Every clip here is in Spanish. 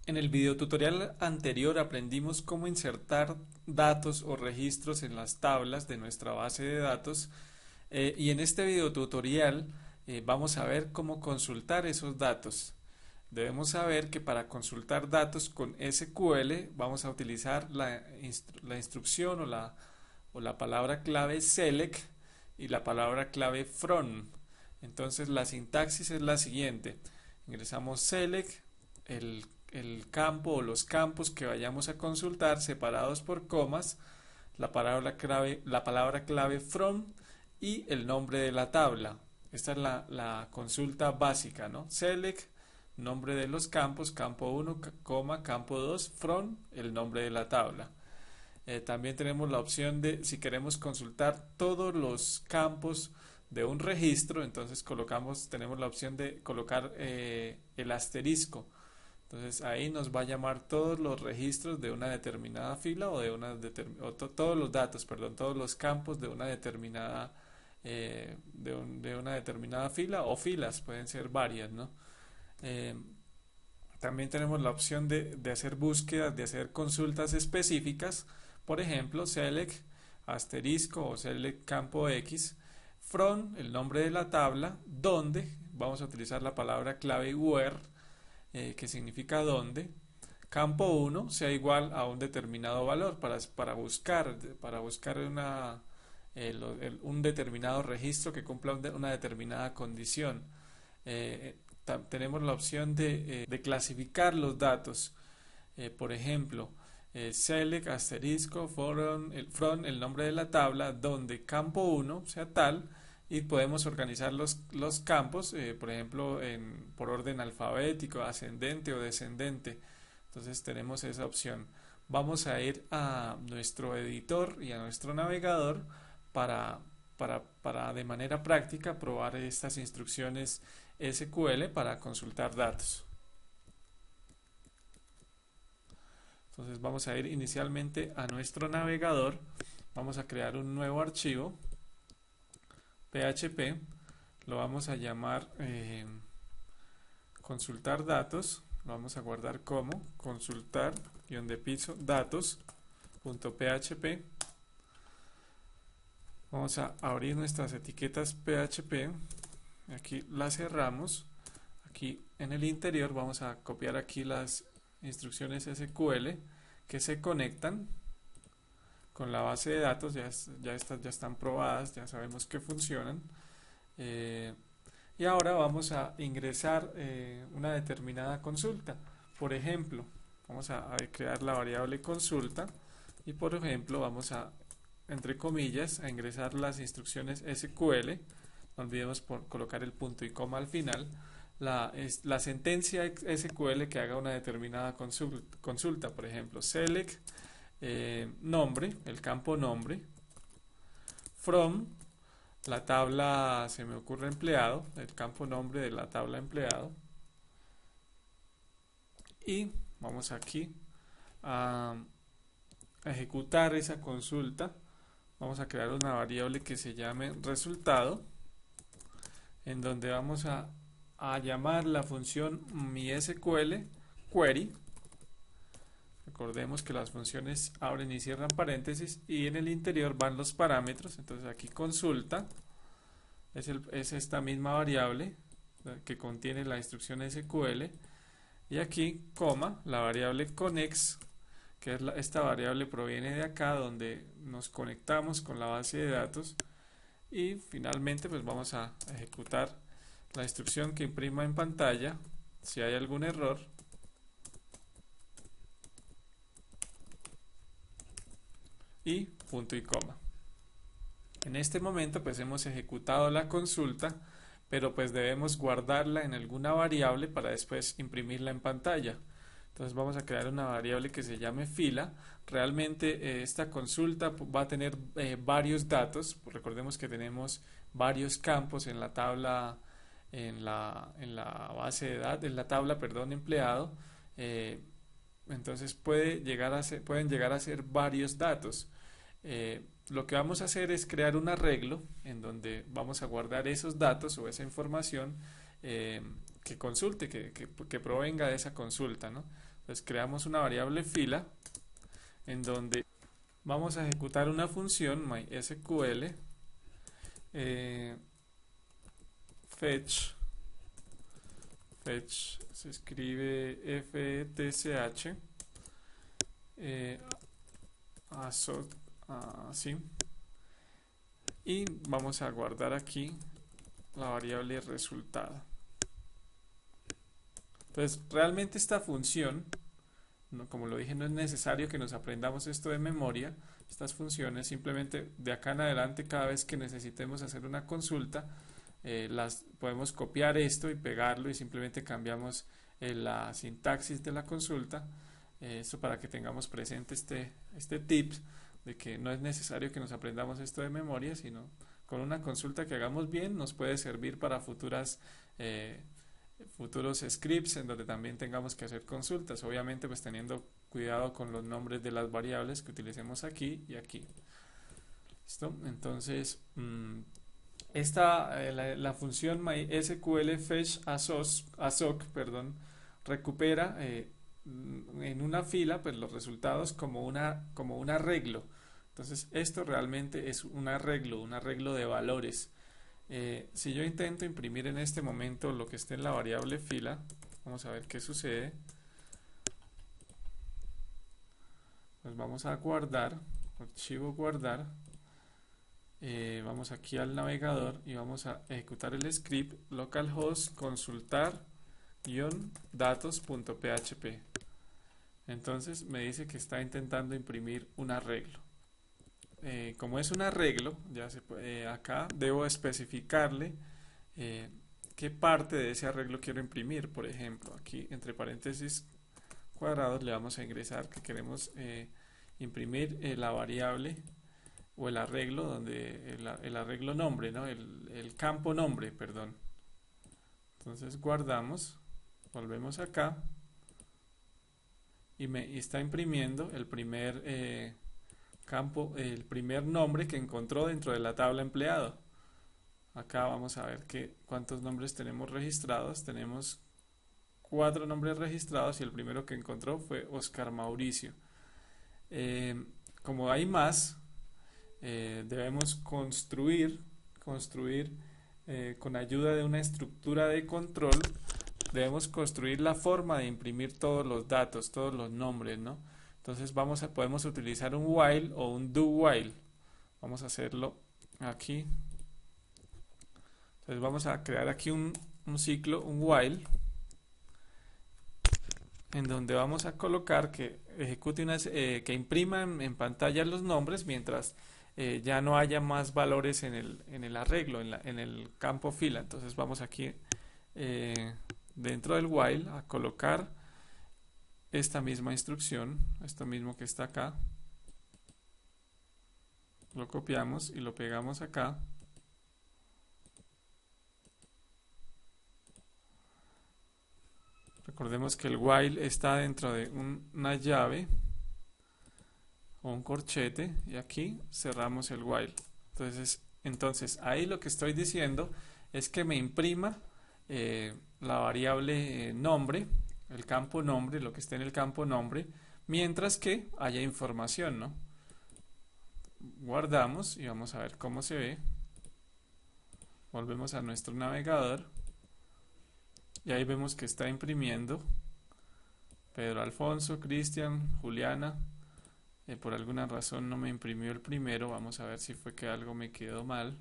En el video tutorial anterior aprendimos cómo insertar datos o registros en las tablas de nuestra base de datos y en este video tutorial vamos a ver cómo consultar esos datos. Debemos saber que para consultar datos con SQL vamos a utilizar la instrucción o la palabra clave select y la palabra clave from. Entonces la sintaxis es la siguiente. Ingresamos select, el campo o los campos que vayamos a consultar separados por comas, la palabra clave from y el nombre de la tabla. Esta es la consulta básica, ¿no? Select, nombre de los campos, campo 1, coma, campo 2, from, el nombre de la tabla. También tenemos la opción de, si queremos consultar todos los campos de un registro, entonces tenemos la opción de colocar el asterisco. Entonces ahí nos va a llamar todos los registros de una determinada fila o todos los datos, perdón, todos los campos de una determinada de una determinada fila o filas, pueden ser varias, ¿no? Eh, También tenemos la opción de hacer búsquedas, de hacer consultas específicas, por ejemplo, select asterisco o select campo X, from, el nombre de la tabla, donde vamos a utilizar la palabra clave where, que significa donde, campo 1 sea igual a un determinado valor para buscar un determinado registro que cumpla una determinada condición. Tenemos la opción de clasificar los datos. Por ejemplo, select asterisco from el nombre de la tabla donde campo 1 sea tal, y podemos organizar los campos, por ejemplo, por orden alfabético, ascendente o descendente. Entonces tenemos esa opción. Vamos a ir a nuestro editor y a nuestro navegador para de manera práctica probar estas instrucciones SQL para consultar datos. Entonces vamos a ir inicialmente a nuestro navegador, vamos a crear un nuevo archivo PHP, lo vamos a llamar consultar datos, lo vamos a guardar como consultar-datos.php. Vamos a abrir nuestras etiquetas PHP, aquí las cerramos, aquí en el interior vamos a copiar aquí las instrucciones SQL que se conectan con la base de datos, ya están probadas, ya sabemos que funcionan. Y ahora vamos a ingresar una determinada consulta. Por ejemplo, vamos a crear la variable consulta y por ejemplo vamos a, entre comillas, a ingresar las instrucciones SQL. No olvidemos colocar el punto y coma al final. La sentencia SQL que haga una determinada consulta, por ejemplo, select nombre, el campo nombre, from, la tabla, se me ocurre empleado, el campo nombre de la tabla empleado, y vamos aquí a ejecutar esa consulta. Vamos a crear una variable que se llame resultado, en donde vamos a llamar la función MySQL query. Recordemos que las funciones abren y cierran paréntesis y en el interior van los parámetros. Entonces aquí consulta es esta misma variable que contiene la instrucción SQL, y aquí coma la variable connex, que es esta variable proviene de acá donde nos conectamos con la base de datos, y finalmente pues vamos a ejecutar la instrucción que imprima en pantalla si hay algún error. Y punto y coma. En este momento pues hemos ejecutado la consulta, pero pues debemos guardarla en alguna variable para después imprimirla en pantalla. Entonces vamos a crear una variable que se llame fila. Realmente esta consulta va a tener varios datos. Recordemos que tenemos varios campos en la tabla, en la base de datos, en la tabla, perdón, empleado. Entonces pueden llegar a ser varios datos. Lo que vamos a hacer es crear un arreglo en donde vamos a guardar esos datos o esa información que consulte, que provenga de esa consulta, ¿no? Pues creamos una variable fila en donde vamos a ejecutar una función MySQL fetch se escribe FETCH así, y vamos a guardar aquí la variable resultado. Entonces realmente esta función, como lo dije, no es necesario que nos aprendamos esto de memoria. Estas funciones simplemente de acá en adelante, cada vez que necesitemos hacer una consulta, las podemos copiar esto y pegarlo, y simplemente cambiamos la sintaxis de la consulta. Esto para que tengamos presente este tip de que no es necesario que nos aprendamos esto de memoria, sino con una consulta que hagamos bien nos puede servir para futuros scripts en donde también tengamos que hacer consultas, obviamente pues teniendo cuidado con los nombres de las variables que utilicemos aquí y aquí. ¿Listo? Entonces la función MySQL fetch assoc, recupera en una fila pues los resultados como un arreglo. Entonces esto realmente es un arreglo de valores. Si yo intento imprimir en este momento lo que esté en la variable fila, vamos a ver qué sucede. Pues vamos a guardar, archivo guardar, vamos aquí al navegador y vamos a ejecutar el script localhost consultar-datos.php. Entonces me dice que está intentando imprimir un arreglo. Como es un arreglo, ya se puede, acá debo especificarle qué parte de ese arreglo quiero imprimir. Por ejemplo, aquí entre paréntesis cuadrados le vamos a ingresar que queremos imprimir la variable o el arreglo donde el arreglo nombre, ¿no? el campo nombre, perdón. Entonces guardamos, volvemos acá y me está imprimiendo el primer campo, el primer nombre que encontró dentro de la tabla empleado. Acá vamos a ver cuántos nombres tenemos registrados. Tenemos 4 nombres registrados y el primero que encontró fue Oscar Mauricio. Como hay más, debemos construir con ayuda de una estructura de control, debemos construir la forma de imprimir todos los datos, todos los nombres, ¿no? Entonces podemos utilizar un while o un do while. Vamos a hacerlo aquí. Entonces vamos a crear aquí un ciclo, un while, en donde vamos a colocar que ejecute que imprima en pantalla los nombres mientras ya no haya más valores en el arreglo, en el campo fila. Entonces vamos aquí dentro del while a colocar esta misma instrucción, esto mismo que está acá, lo copiamos y lo pegamos acá. Recordemos que el while está dentro de una llave o un corchete y aquí cerramos el while. Entonces ahí lo que estoy diciendo es que me imprima la variable nombre, el campo nombre, lo que esté en el campo nombre, mientras que haya información, ¿no? Guardamos y vamos a ver cómo se ve. Volvemos a nuestro navegador y ahí vemos que está imprimiendo Pedro Alfonso, Cristian, Juliana. Por alguna razón no me imprimió el primero. Vamos a ver si fue que algo me quedó mal.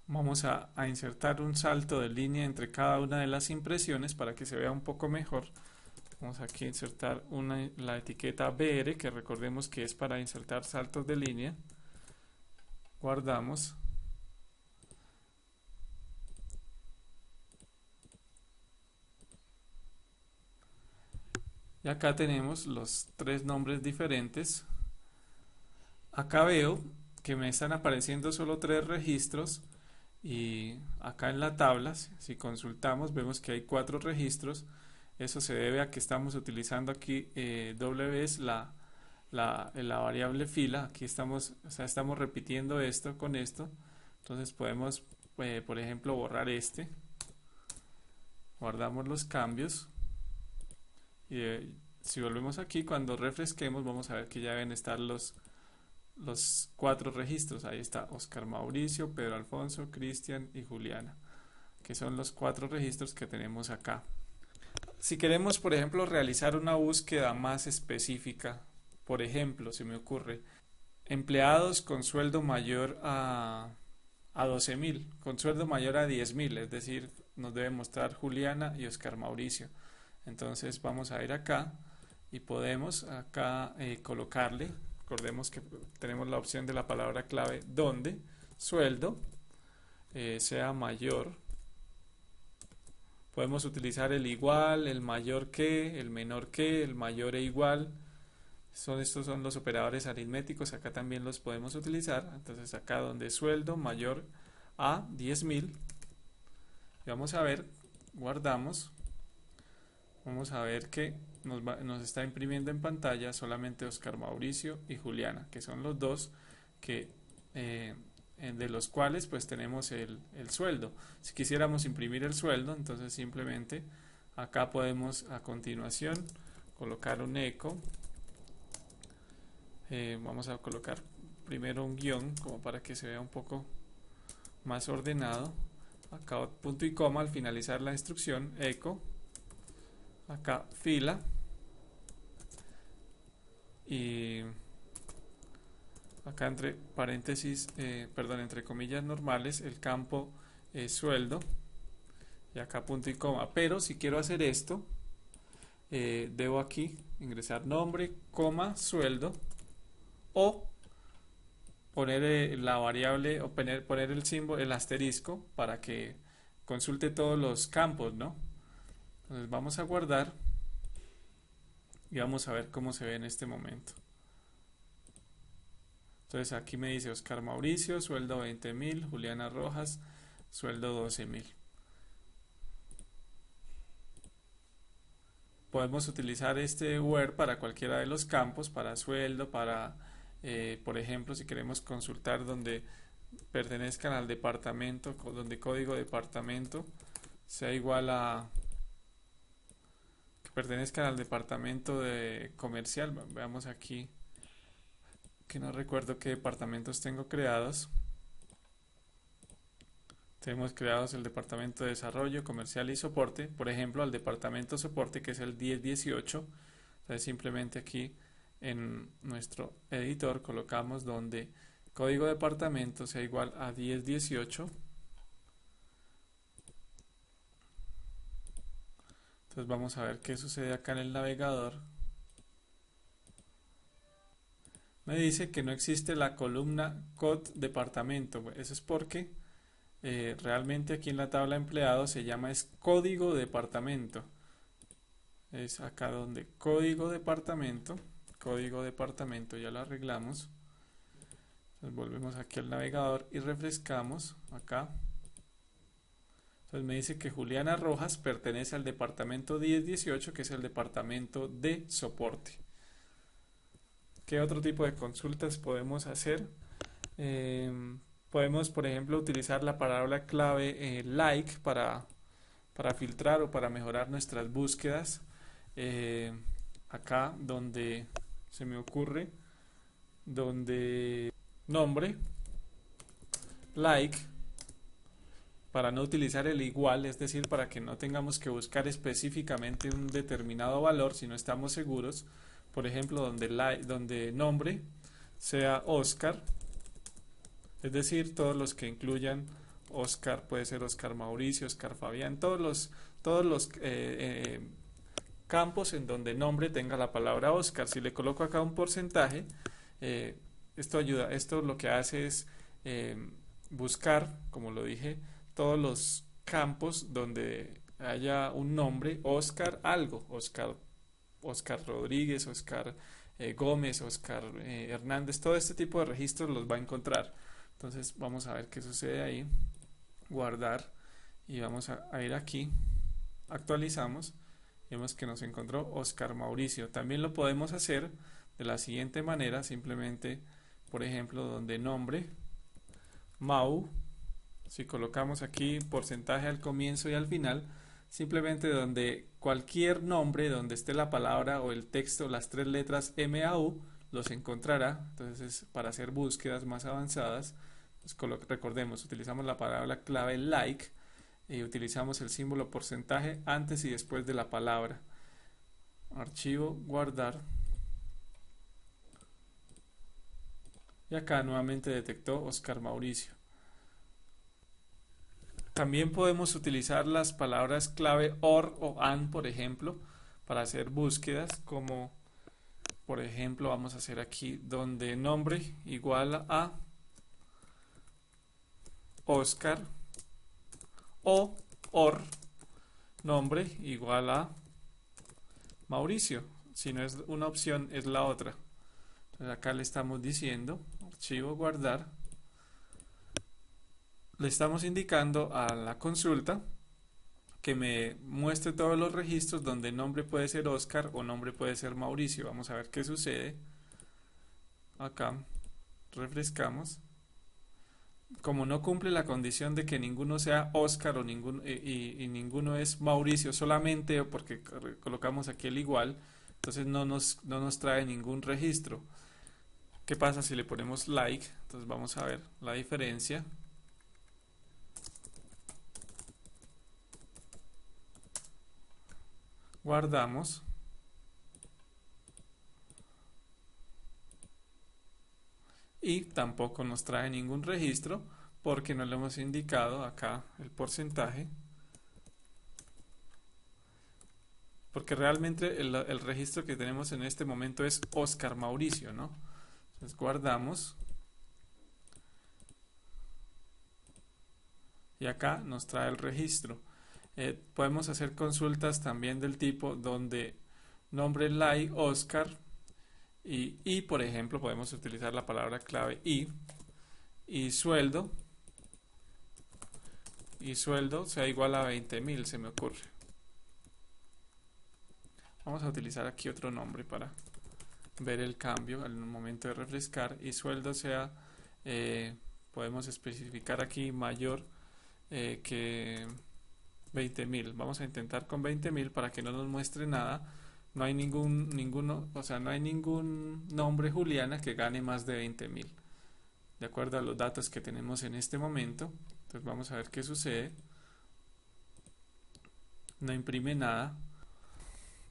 Vamos a insertar un salto de línea entre cada una de las impresiones para que se vea un poco mejor. Vamos aquí a insertar la etiqueta BR, que recordemos que es para insertar saltos de línea. Guardamos. Y acá tenemos los 3 nombres diferentes. Acá veo que me están apareciendo solo 3 registros. Y acá en la tabla, si consultamos, vemos que hay 4 registros. Eso se debe a que estamos utilizando aquí W es la variable fila. Aquí estamos repitiendo esto con esto. Entonces podemos, por ejemplo, borrar guardamos los cambios Y si volvemos aquí, cuando refresquemos, vamos a ver que ya deben estar los 4 registros. Ahí está Oscar Mauricio, Pedro Alfonso, Cristian y Juliana, que son los 4 registros que tenemos acá. Si queremos, por ejemplo, realizar una búsqueda más específica, por ejemplo, se me ocurre, empleados con sueldo mayor a 12.000, con sueldo mayor a 10.000, es decir, nos debe mostrar Juliana y Oscar Mauricio. Entonces vamos a ir acá y podemos acá colocarle, recordemos que tenemos la opción de la palabra clave donde sueldo sea mayor. Podemos utilizar el igual, el mayor que, el menor que, el mayor e igual. Estos son los operadores aritméticos, acá también los podemos utilizar. Entonces acá donde sueldo mayor a 10.000. Vamos a ver, guardamos. Vamos a ver que nos está imprimiendo en pantalla solamente Oscar Mauricio y Juliana, que son los dos que de los cuales pues tenemos el sueldo. Si quisiéramos imprimir el sueldo, entonces simplemente acá podemos a continuación colocar un eco. Vamos a colocar primero un guión como para que se vea un poco más ordenado. Acá punto y coma al finalizar la instrucción, eco, acá fila y acá entre paréntesis, entre comillas normales, el campo sueldo y acá punto y coma. Pero si quiero hacer esto, debo aquí ingresar nombre, coma, sueldo o poner la variable o poner el símbolo, el asterisco para que consulte todos los campos, ¿no? Entonces vamos a guardar y vamos a ver cómo se ve en este momento. Entonces aquí me dice Oscar Mauricio, sueldo 20.000, Juliana Rojas, sueldo 12.000. Podemos utilizar este where para cualquiera de los campos, para sueldo, para, por ejemplo, si queremos consultar donde pertenezcan al departamento, donde código departamento sea igual a que pertenezcan al departamento de comercial. Veamos aquí que no recuerdo qué departamentos tengo creados. Tenemos creados el departamento de desarrollo, comercial y soporte. Por ejemplo, al departamento soporte que es el 1018. Entonces simplemente aquí en nuestro editor colocamos donde código departamento sea igual a 1018. Entonces vamos a ver qué sucede acá en el navegador. Me dice que no existe la columna code departamento. Eso es porque realmente aquí en la tabla empleado se llama es código departamento. Es acá donde código departamento ya lo arreglamos. Entonces volvemos aquí al navegador y refrescamos acá. Entonces me dice que Juliana Rojas pertenece al departamento 1018, que es el departamento de soporte. ¿Qué otro tipo de consultas podemos hacer? Podemos, por ejemplo, utilizar la palabra clave like para filtrar o para mejorar nuestras búsquedas. Acá donde se me ocurre, donde nombre, like, para no utilizar el igual, es decir, para que no tengamos que buscar específicamente un determinado valor si no estamos seguros. Por ejemplo, donde nombre sea Oscar, es decir, todos los que incluyan Oscar, puede ser Oscar Mauricio, Oscar Fabián, todos los campos en donde nombre tenga la palabra Oscar. Si le coloco acá un porcentaje, esto ayuda, esto lo que hace es buscar, como lo dije, todos los campos donde haya un nombre, Oscar algo, Oscar Rodríguez, Oscar Gómez, Oscar Hernández, todo este tipo de registros los va a encontrar. Entonces vamos a ver qué sucede ahí, guardar y vamos a ir aquí, actualizamos, vemos que nos encontró Oscar Mauricio. También lo podemos hacer de la siguiente manera, simplemente, por ejemplo, donde nombre, Mau, si colocamos aquí porcentaje al comienzo y al final, simplemente donde cualquier nombre donde esté la palabra o el texto, las tres letras MAU, los encontrará. Entonces, para hacer búsquedas más avanzadas, pues recordemos, utilizamos la palabra clave like y utilizamos el símbolo porcentaje antes y después de la palabra. Archivo, guardar. Y acá nuevamente detectó Oscar Mauricio. También podemos utilizar las palabras clave OR o AND, por ejemplo, para hacer búsquedas, como por ejemplo vamos a hacer aquí donde nombre igual a Oscar o OR nombre igual a Mauricio. Si no es una opción, es la otra. Entonces acá le estamos diciendo, archivo, guardar. Le estamos indicando a la consulta que me muestre todos los registros donde nombre puede ser Oscar o nombre puede ser Mauricio. Vamos a ver qué sucede. Acá refrescamos. Como no cumple la condición de que ninguno sea Oscar o y ninguno es Mauricio, solamente porque colocamos aquí el igual, entonces no nos trae ningún registro. ¿Qué pasa si le ponemos like? Entonces vamos a ver la diferencia. Guardamos. Y tampoco nos trae ningún registro porque no le hemos indicado acá el porcentaje. Porque realmente el registro que tenemos en este momento es Oscar Mauricio, ¿no? Entonces guardamos. Y acá nos trae el registro. Podemos hacer consultas también del tipo donde nombre like Oscar y por ejemplo podemos utilizar la palabra clave y sueldo sea igual a 20.000, se me ocurre. Vamos a utilizar aquí otro nombre para ver el cambio al momento de refrescar, y sueldo sea, podemos especificar aquí mayor que 20.000. Vamos a intentar con 20.000 para que no nos muestre nada. No hay no hay ningún nombre Juliana que gane más de 20.000, de acuerdo a los datos que tenemos en este momento. Entonces vamos a ver qué sucede. No imprime nada.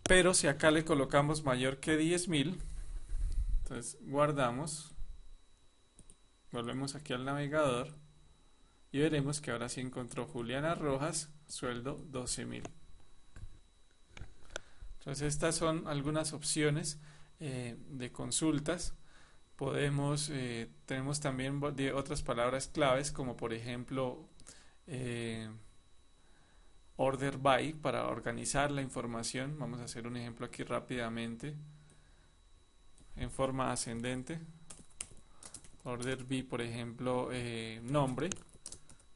Pero si acá le colocamos mayor que 10.000, entonces guardamos, volvemos aquí al navegador y veremos que ahora sí encontró Juliana Rojas, sueldo 12.000. Entonces estas son algunas opciones de consultas. Tenemos también otras palabras claves, como por ejemplo order by, para organizar la información. Vamos a hacer un ejemplo aquí rápidamente en forma ascendente. Order by, por ejemplo, nombre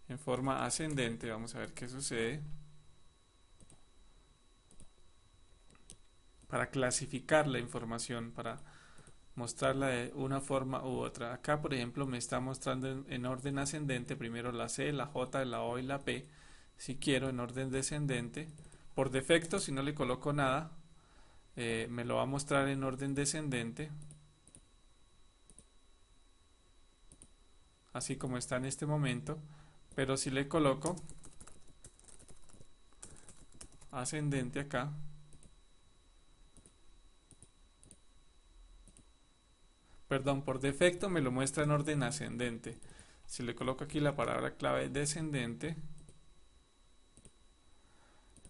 en forma ascendente. Vamos a ver qué sucede. Para clasificar la información, para mostrarla de una forma u otra. Acá, por ejemplo, me está mostrando en orden ascendente primero la C, la J, la O y la P. Si quiero en orden descendente, por defecto, si no le coloco nada, me lo va a mostrar en orden descendente, así como está en este momento. Pero si le coloco ascendente acá, perdón, por defecto me lo muestra en orden ascendente. Si le coloco aquí la palabra clave descendente,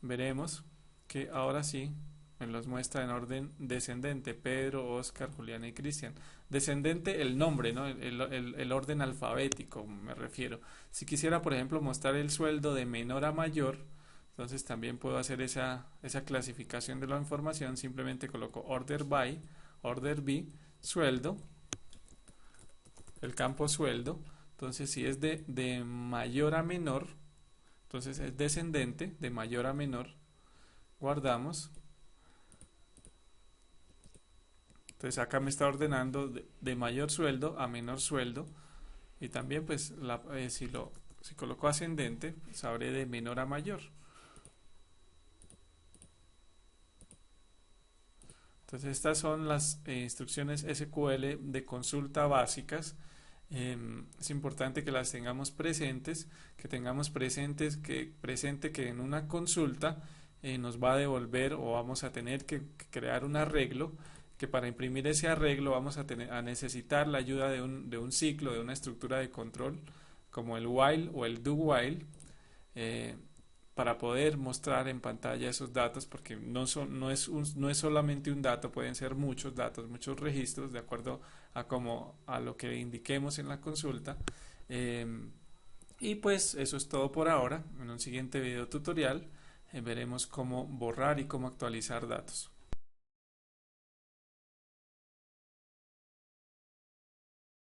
veremos que ahora sí me los muestra en orden descendente: Pedro, Oscar, Juliana y Cristian. Descendente el nombre, ¿no? El orden alfabético me refiero. Si quisiera, por ejemplo, mostrar el sueldo de menor a mayor, entonces también puedo hacer esa clasificación de la información. Simplemente coloco order by, order by, sueldo, el campo sueldo. Entonces si es de mayor a menor, entonces es descendente, de mayor a menor. Guardamos. Entonces acá me está ordenando de mayor sueldo a menor sueldo. Y también pues si coloco ascendente, sabré de menor a mayor. Entonces estas son las instrucciones SQL de consulta básicas. Es importante que las tengamos presentes, que tengamos presente que en una consulta nos va a devolver o vamos a tener que crear un arreglo, que para imprimir ese arreglo vamos a necesitar la ayuda de un ciclo, de una estructura de control, como el while o el do while, eh, para poder mostrar en pantalla esos datos, porque no es solamente un dato, pueden ser muchos datos, muchos registros, de acuerdo a lo que indiquemos en la consulta. Eh, y pues eso es todo por ahora. En un siguiente video tutorial veremos cómo borrar y cómo actualizar datos.